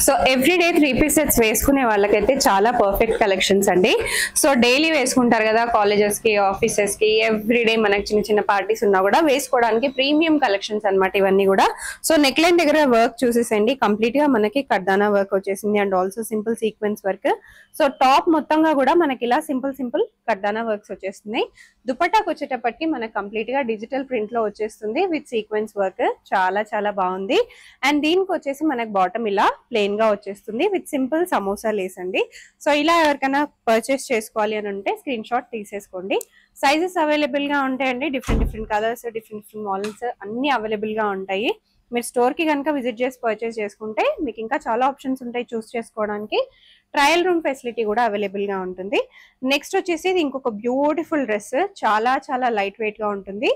So everyday 3-piece sets వేసుకునే వాళ్ళకైతే చాలా పర్ఫెక్ట్ కలెక్షన్స్ అండి. సో డైలీ వేసుకుంటారు కదా, కాలేజెస్ కి, ఆఫీసెస్ కి, ఎవ్రీడే మనకి చిన్న చిన్న పార్టీస్ ఉన్నా కూడా వేసుకోవడానికి ప్రీమియం కలెక్షన్స్ అన్నమాట ఇవన్నీ కూడా. సో నెక్ లైన్ దగ్గర వర్క్ చూసేసండి, కంప్లీట్ గా మనకి కర్దానా వర్క్ వచ్చేసింది and also simple sequence work. So top మొత్తంగా కూడా మనకి ఇలా సింపుల్ కర్దానా వర్క్స్ వచ్చేస్తున్నాయి. దుపట్టాకి వచ్చేటప్పటికి మనకి కంప్లీట్ గా డిజిటల్ ప్రింట్ లో వచ్చేస్తుంది విత్ సీక్వెన్స్ వర్క్. చాలా బాగుంది. అండ్ దీనికి వచ్చేసి మనకి బాటమ్ ఇలా ప్లెయిన్ గా వచ్చేస్తుంది విత్ సింపుల్ సమోసా లేస్ అండి. సో ఇలా ఎవరికైనా పర్చేస్ చేసుకోవాలి అని ఉంటే స్క్రీన్ షాట్ తీసేసుకోండి. సైజెస్ అవైలబుల్ గా ఉంటాయండి, డిఫరెంట్ కలర్స్, డిఫరెంట్ మోడల్స్ అన్ని అవైలబుల్ గా ఉంటాయి. మీరు స్టోర్ కి కనుక విజిట్ చేసి పర్చేస్ చేసుకుంటే మీకు ఇంకా చాలా ఆప్షన్స్ ఉంటాయి చూస్ చేసుకోవడానికి. ట్రయల్ రూమ్ ఫెసిలిటీ కూడా అవైలబుల్ గా ఉంటుంది. నెక్స్ట్ వచ్చేసి ఇది ఇంకొక బ్యూటిఫుల్ డ్రెస్, చాలా లైట్ వెయిట్ గా ఉంటుంది.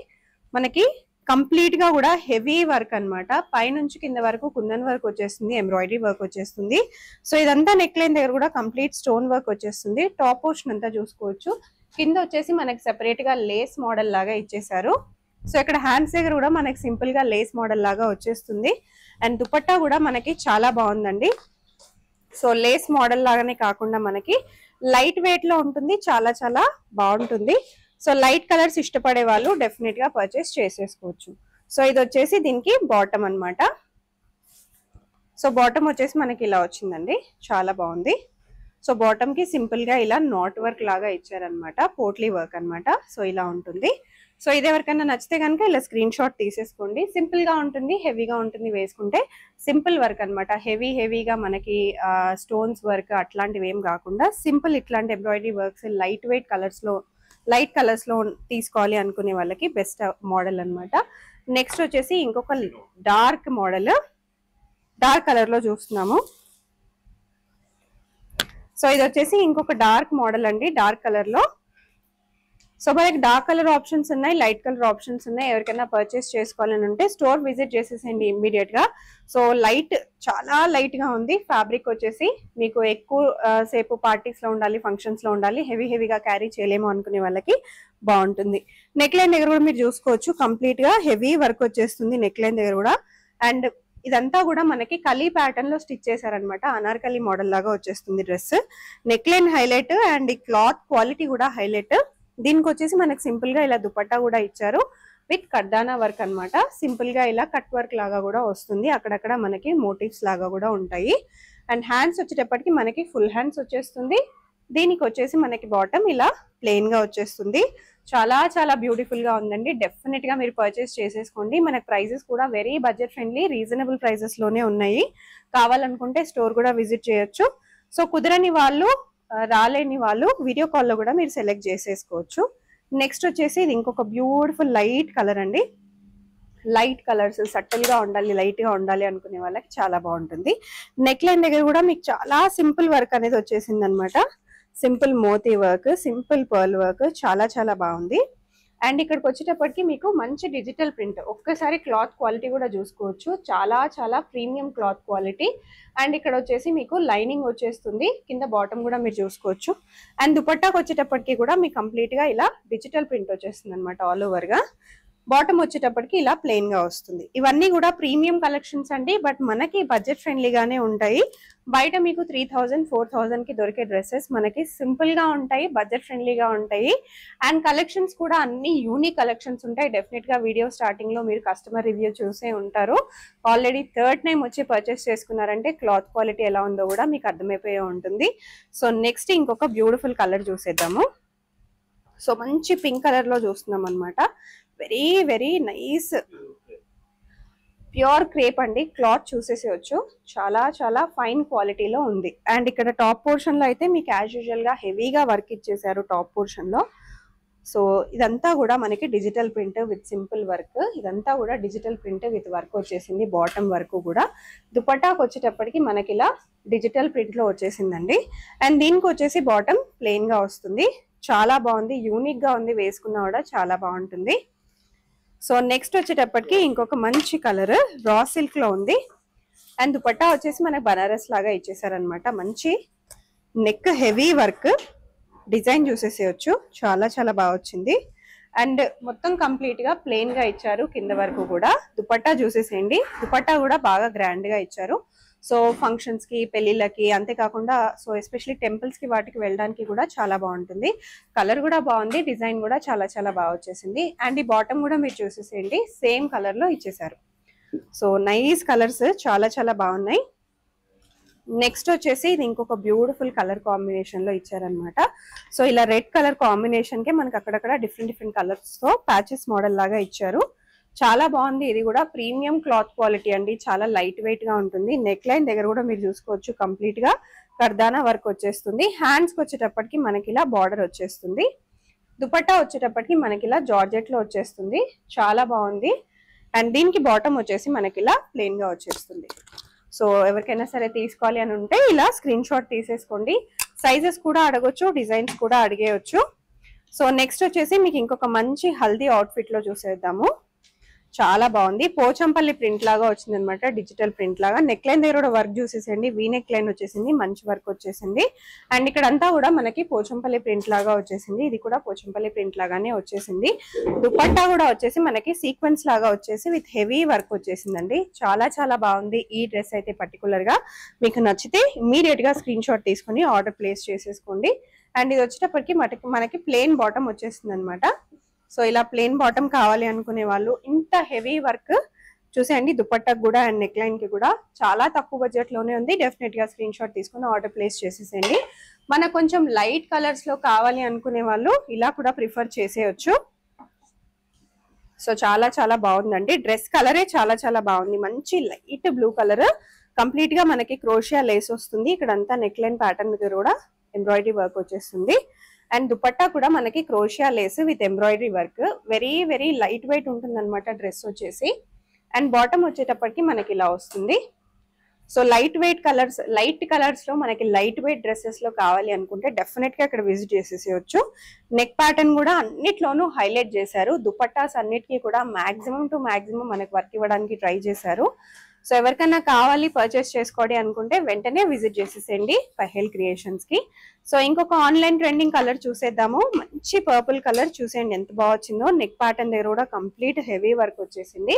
మనకి కంప్లీట్ గా కూడా హెవీ వర్క్ అన్నమాట. పైనుంచి కింద వరకు కుందన్ వర్క్ వచ్చేస్తుంది, ఎంబ్రాయిడరీ వర్క్ వచ్చేస్తుంది. సో ఇదంతా నెక్ లైన్ దగ్గర కూడా కంప్లీట్ స్టోన్ వర్క్ వచ్చేస్తుంది. టాప్ పోర్షన్ అంతా చూసుకోవచ్చు. కింద వచ్చేసి మనకి సెపరేట్ గా లేస్ మోడల్ లాగా ఇచ్చేసారు. సో ఇక్కడ హ్యాండ్స్ దగ్గర కూడా మనకి సింపుల్ గా లేస్ మోడల్ లాగా వచ్చేస్తుంది. అండ్ దుపట్టా కూడా మనకి చాలా బాగుందండి. సో లేస్ మోడల్ లాగానే కాకుండా మనకి లైట్ వెయిట్ లో ఉంటుంది, చాలా బాగుంటుంది. సో లైట్ కలర్స్ ఇష్టపడే వాళ్ళు డెఫినెట్ గా పర్చేస్ చేసేసుకోవచ్చు. సో ఇది వచ్చేసి దీనికి బాటమ్ అన్నమాట. సో బాటమ్ వచ్చేసి మనకి ఇలా వచ్చిందండి, చాలా బాగుంది. సో బాటమ్ కి సింపుల్ గా ఇలా నాట్ వర్క్ లాగా ఇచ్చారనమాట, పోట్లీ వర్క్ అన్నమాట. సో ఇలా ఉంటుంది. సో ఇది ఎవరికైనా నచ్చితే కనుక ఇలా స్క్రీన్ షాట్ తీసేసుకోండి. సింపుల్ గా ఉంటుంది, హెవీగా ఉంటుంది వేసుకుంటే. సింపుల్ వర్క్ అన్నమాట, హెవీగా మనకి స్టోన్స్ వర్క్ అట్లాంటివి ఏం కాకుండా సింపుల్ ఇట్లాంటి ఎంబ్రాయిడరీ వర్క్స్ లైట్ కలర్స్ లో తీసుకోవాలి అనుకునే వాళ్ళకి బెస్ట్ మోడల్ అన్నమాట. నెక్స్ట్ వచ్చేసి ఇంకొక డార్క్ మోడల్, డార్క్ కలర్ లో చూస్తున్నాము. సో ఇది వచ్చేసి ఇంకొక డార్క్ మోడల్ అండి, డార్క్ కలర్ లో. సో మనకి డార్క్ కలర్ ఆప్షన్స్ ఉన్నాయి, లైట్ కలర్ ఆప్షన్స్ ఉన్నాయి. ఎవరికైనా పర్చేస్ చేసుకోవాలని ఉంటే స్టోర్ విజిట్ చేసేసేయండి ఇమ్మీడియట్ గా. సో చాలా లైట్ గా ఉంది. ఫ్యాబ్రిక్ వచ్చేసి మీకు ఎక్కువ సేపు పార్టీస్ లో ఉండాలి, ఫంక్షన్స్ లో ఉండాలి, హెవీగా క్యారీ చేయలేము అనుకునే వాళ్ళకి బాగుంటుంది. నెక్ లైన్ దగ్గర కూడా మీరు చూసుకోవచ్చు, కంప్లీట్ గా హెవీ వర్క్ వచ్చేస్తుంది నెక్ లైన్ దగ్గర కూడా. అండ్ ఇదంతా కూడా మనకి కలీ ప్యాటర్న్ లో స్టిచ్ చేశారనమాట, అనార్కలి మోడల్ లాగా వచ్చేస్తుంది dress. Neck line highlight and ఈ క్లాత్ క్వాలిటీ కూడా హైలైట్. దీనికి వచ్చేసి మనకి సింపుల్ గా ఇలా దుపట్టా కూడా ఇచ్చారు విత్ కర్దానా వర్క్ అన్నమాట. సింపుల్ గా ఇలా కట్ వర్క్ లాగా కూడా వస్తుంది, అక్కడక్కడ మనకి మోటివ్స్ లాగా కూడా ఉంటాయి. అండ్ హ్యాండ్స్ వచ్చేటప్పటికి మనకి ఫుల్ హ్యాండ్స్ వచ్చేస్తుంది. దీనికి వచ్చేసి మనకి బాటమ్ ఇలా ప్లెయిన్ గా వచ్చేస్తుంది. చాలా బ్యూటిఫుల్ గా ఉందండి. డెఫినెట్ గా మీరు పర్చేస్ చేసేసుకోండి. మనకి ప్రైజెస్ కూడా very budget friendly, reasonable prices లోనే ఉన్నాయి. కావాలనుకుంటే స్టోర్ కూడా విజిట్ చేయొచ్చు. సో కుదరని వాళ్ళు, రాలేని వాళ్ళు వీడియో కాల్లో కూడా మీరు సెలెక్ట్ చేసేసుకోవచ్చు. నెక్స్ట్ వచ్చేసి ఇది ఇంకొక బ్యూటిఫుల్ లైట్ కలర్ అండి. లైట్ కలర్స్ సటిల్ గా ఉండాలి, లైట్ గా ఉండాలి అనుకునే వాళ్ళకి చాలా బాగుంటుంది. నెక్ లైన్ దగ్గర కూడా మీకు చాలా సింపుల్ వర్క్ అనేది వచ్చేసింది అనమాట. సింపుల్ మోతీ వర్క్, సింపుల్ పర్ల్ వర్క్, చాలా బాగుంది. అండ్ ఇక్కడికి వచ్చేటప్పటికి మీకు మంచి డిజిటల్ ప్రింట్. ఒక్కసారి క్లాత్ క్వాలిటీ కూడా చూసుకోవచ్చు, చాలా ప్రీమియం క్లాత్ క్వాలిటీ. అండ్ ఇక్కడ వచ్చేసి మీకు లైనింగ్ వచ్చేస్తుంది, కింద బాటమ్ కూడా మీరు చూసుకోవచ్చు. అండ్ దుపట్టాకి వచ్చేటప్పటికి కూడా మీకు కంప్లీట్ గా ఇలా డిజిటల్ ప్రింట్ వచ్చేస్తుంది అనమాట, ఆల్ ఓవర్ గా. బాటమ్ వచ్చేటప్పటికి ఇలా ప్లెయిన్ గా వస్తుంది. ఇవన్నీ కూడా ప్రీమియం కలెక్షన్స్ అండి, బట్ మనకి బడ్జెట్ ఫ్రెండ్లీగానే ఉంటాయి. బయట మీకు 3000-4000 కి దొరికే డ్రెస్సెస్ మనకి సింపుల్ గా ఉంటాయి, బడ్జెట్ ఫ్రెండ్లీగా ఉంటాయి. అండ్ కలెక్షన్స్ కూడా అన్ని యూనిక్ కలెక్షన్స్ ఉంటాయి. డెఫినెట్ గా వీడియో స్టార్టింగ్ లో మీరు కస్టమర్ రివ్యూ చూసే ఉంటారు. ఆల్రెడీ థర్డ్ టైం వచ్చి పర్చేస్ చేసుకున్నారంటే క్లాత్ క్వాలిటీ ఎలా ఉందో కూడా మీకు అర్థమైపోయే ఉంటుంది. సో నెక్స్ట్ ఇంకొక బ్యూటిఫుల్ కలర్ చూసేద్దాము. సో మంచి పింక్ కలర్ లో చూస్తున్నాం అనమాట. వెరీ నైస్ ప్యూర్ క్రేప్ అండి. క్లాత్ చూసేసేయచ్చు, చాలా ఫైన్ క్వాలిటీలో ఉంది. అండ్ ఇక్కడ టాప్ పోర్షన్ లో అయితే మీకు యాజ్ యూజువల్ గా హెవీగా వర్క్ ఇచ్చేసారు టాప్ పోర్షన్ లో. సో ఇదంతా కూడా మనకి digital print with simple work. ఇదంతా కూడా డిజిటల్ ప్రింట్ విత్ వర్క్ వచ్చేసింది, బాటమ్ వర్క్ కూడా. దుపట్టాకి వచ్చేటప్పటికి మనకి ఇలా డిజిటల్ ప్రింట్ లో వచ్చేసిందండి. అండ్ దీనికి వచ్చేసి బాటమ్ ప్లెయిన్ గా వస్తుంది. చాలా బాగుంది, యూనిక్ గా ఉంది, వేసుకున్నా కూడా చాలా బాగుంటుంది. సో నెక్స్ట్ వచ్చేటప్పటికి ఇంకొక మంచి కలర్ రా సిల్క్ లో ఉంది. అండ్ దుపట్టా వచ్చేసి మనకి బనారస్ లాగా ఇచ్చేసారనమాట. మంచి నెక్ హెవీ వర్క్ డిజైన్ చూసేసేయచ్చు, చాలా బాగా వచ్చింది. అండ్ మొత్తం కంప్లీట్ గా ప్లెయిన్ గా ఇచ్చారు కింద వరకు కూడా. దుపట్టా చూసేసేయండి, దుపట్టా కూడా బాగా గ్రాండ్ గా ఇచ్చారు. సో ఫంక్షన్స్ కి, పెళ్లిళ్ళకి, అంతేకాకుండా సో ఎస్పెషల్లీ టెంపుల్స్ కి వాటికి వెళ్ళడానికి కూడా చాలా బాగుంటుంది. కలర్ కూడా బాగుంది, డిజైన్ కూడా చాలా చాలా బాగా వచ్చేసింది. అండ్ ఈ బాటమ్ కూడా మీరు చూసేసేయండి, సేమ్ కలర్ లో ఇచ్చేసారు. సో నైస్ కలర్స్, చాలా చాలా బాగున్నాయి. నెక్స్ట్ వచ్చేసి ఇది ఇంకొక బ్యూటిఫుల్ కలర్ కాంబినేషన్ లో ఇచ్చారనమాట. సో ఇలా రెడ్ కలర్ కాంబినేషన్ కి మనకి అక్కడక్కడ డిఫరెంట్ డిఫరెంట్ కలర్స్ తో ప్యాచెస్ మోడల్ లాగా ఇచ్చారు. చాలా బాగుంది. ఇది కూడా ప్రీమియం క్లాత్ క్వాలిటీ అండి, చాలా లైట్ వెయిట్ గా ఉంటుంది. నెక్ లైన్ దగ్గర కూడా మీరు చూసుకోవచ్చు, కంప్లీట్ గా కర్దానా వర్క్ వచ్చేస్తుంది. హ్యాండ్స్ కి వచ్చేటప్పటికి మనకి ఇలా బార్డర్ వచ్చేస్తుంది. దుపట్టా వచ్చేటప్పటికి మనకి ఇలా జార్జెట్ లో వచ్చేస్తుంది, చాలా బాగుంది. అండ్ దీనికి బాటమ్ వచ్చేసి మనకి ఇలా ప్లెయిన్ గా వచ్చేస్తుంది. సో ఎవరికైనా సరే తీసుకోవాలి అని ఉంటే ఇలా స్క్రీన్ షాట్ తీసేసుకోండి. సైజెస్ కూడా అడగొచ్చు, డిజైన్స్ కూడా అడిగేయచ్చు. సో నెక్స్ట్ వచ్చేసి మీకు ఇంకొక మంచి హల్దీ అవుట్ఫిట్ లో చూసేద్దాము. చాలా బాగుంది, పోచంపల్లి ప్రింట్ లాగా వచ్చింది అనమాట, డిజిటల్ ప్రింట్ లాగా. నెక్ లైన్ దగ్గర కూడా వర్క్ చూసేసండి, వీ నెక్ లైన్ వచ్చేసింది, మంచి వర్క్ వచ్చేసింది. అండ్ ఇక్కడ అంతా కూడా మనకి పోచంపల్లి ప్రింట్ లాగా వచ్చేసింది. ఇది కూడా పోచంపల్లి ప్రింట్ లాగానే వచ్చేసింది. దుపట్టా కూడా వచ్చేసి మనకి సీక్వెన్స్ లాగా వచ్చేసి విత్ హెవీ వర్క్ వచ్చేసిందండి. చాలా చాలా బాగుంది ఈ డ్రెస్ అయితే. పర్టికులర్ గా మీకు నచ్చితే ఇమీడియట్ గా స్క్రీన్ షాట్ తీసుకుని ఆర్డర్ ప్లేస్ చేసేసుకోండి. అండ్ ఇది వచ్చేటప్పటికి మనకి ప్లెయిన్ బాటమ్ వచ్చేసింది అనమాట. సో ఇలా ప్లెయిన్ బాటమ్ కావాలి అనుకునే వాళ్ళు ఇంత హెవీ వర్క్ చూసేయండి. దుపట్టాకు కూడా అండ్ నెక్ లైన్ కి కూడా చాలా తక్కువ బడ్జెట్ లోనే ఉంది. డెఫినెట్ గా స్క్రీన్ షాట్ తీసుకుని ఆర్డర్ ప్లేస్ చేసేసేయండి. మనకు కొంచెం లైట్ కలర్స్ లో కావాలి అనుకునే వాళ్ళు ఇలా కూడా ప్రిఫర్ చేసేయచ్చు. సో చాలా చాలా బాగుందండి. డ్రెస్ కలరే చాలా చాలా బాగుంది, మంచి లైట్ బ్లూ కలర్. కంప్లీట్ గా మనకి క్రోషియా లేస్ వస్తుంది. ఇక్కడ అంతా నెక్ లైన్ ప్యాటర్న్ దగ్గర కూడా ఎంబ్రాయిడరీ వర్క్ వచ్చేస్తుంది. అండ్ దుపట్టా కూడా మనకి క్రోషియా Lay's with embroidery work. Very very light weight ఉంటుంది అనమాట డ్రెస్ వచ్చేసి. అండ్ బాటమ్ వచ్చేటప్పటికి మనకి ఇలా వస్తుంది. So light weight colours, light colours లో మనకి లైట్ వెయిట్ డ్రెస్సెస్ లో కావాలి అనుకుంటే డెఫినెట్ గా ఇక్కడ విజిట్ చేసేసేయచ్చు. నెక్ ప్యాటర్న్ కూడా అన్నిట్లోనూ హైలైట్ చేశారు. దుపట్టాస్ అన్నిటికీ కూడా మాక్సిమం టు మాక్సిమం మనకి వర్క్ ఇవ్వడానికి ట్రై చేశారు. సో ఎవరికైనా కావాలి పర్చేస్ చేసుకోండి అనుకుంటే వెంటనే విజిట్ చేసేసేయండి పహేల్ క్రియేషన్స్ కి. సో ఇంకొక ఆన్లైన్ ట్రెండింగ్ కలర్ చూసేద్దాము. మంచి పర్పుల్ కలర్ చూసేయండి ఎంత బాగా వచ్చిందో. నెక్ ప్యాటర్న్ దగ్గర కూడా కంప్లీట్ హెవీ వర్క్ వచ్చేసింది.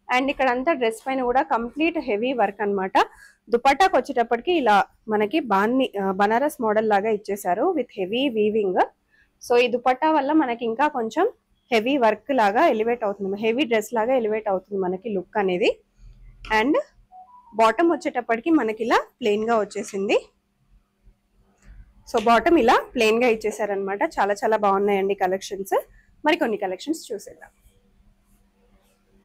అండ్ ఇక్కడ అంతా డ్రెస్ పైన కూడా కంప్లీట్ హెవీ వర్క్ అనమాట. దుపట్టాకి వచ్చేటప్పటికి ఇలా మనకి బనారస్ మోడల్ లాగా ఇచ్చేసారు విత్ హెవీ వీవింగ్. సో ఈ దుపట్టా వల్ల మనకి ఇంకా కొంచెం హెవీ వర్క్ లాగా ఎలివేట్ అవుతుంది, హెవీ డ్రెస్ లాగా ఎలివేట్ అవుతుంది మనకి లుక్ అనేది. అండ్ బాటమ్ వచ్చేటప్పటికి మనకి ఇలా ప్లెయిన్ గా వచ్చేసింది. సో బాటమ్ ఇలా ప్లెయిన్ గా ఇచ్చేసారనమాట. చాలా చాలా బాగున్నాయండి కలెక్షన్స్. మరి కొన్ని కలెక్షన్స్ చూసేద్దాం.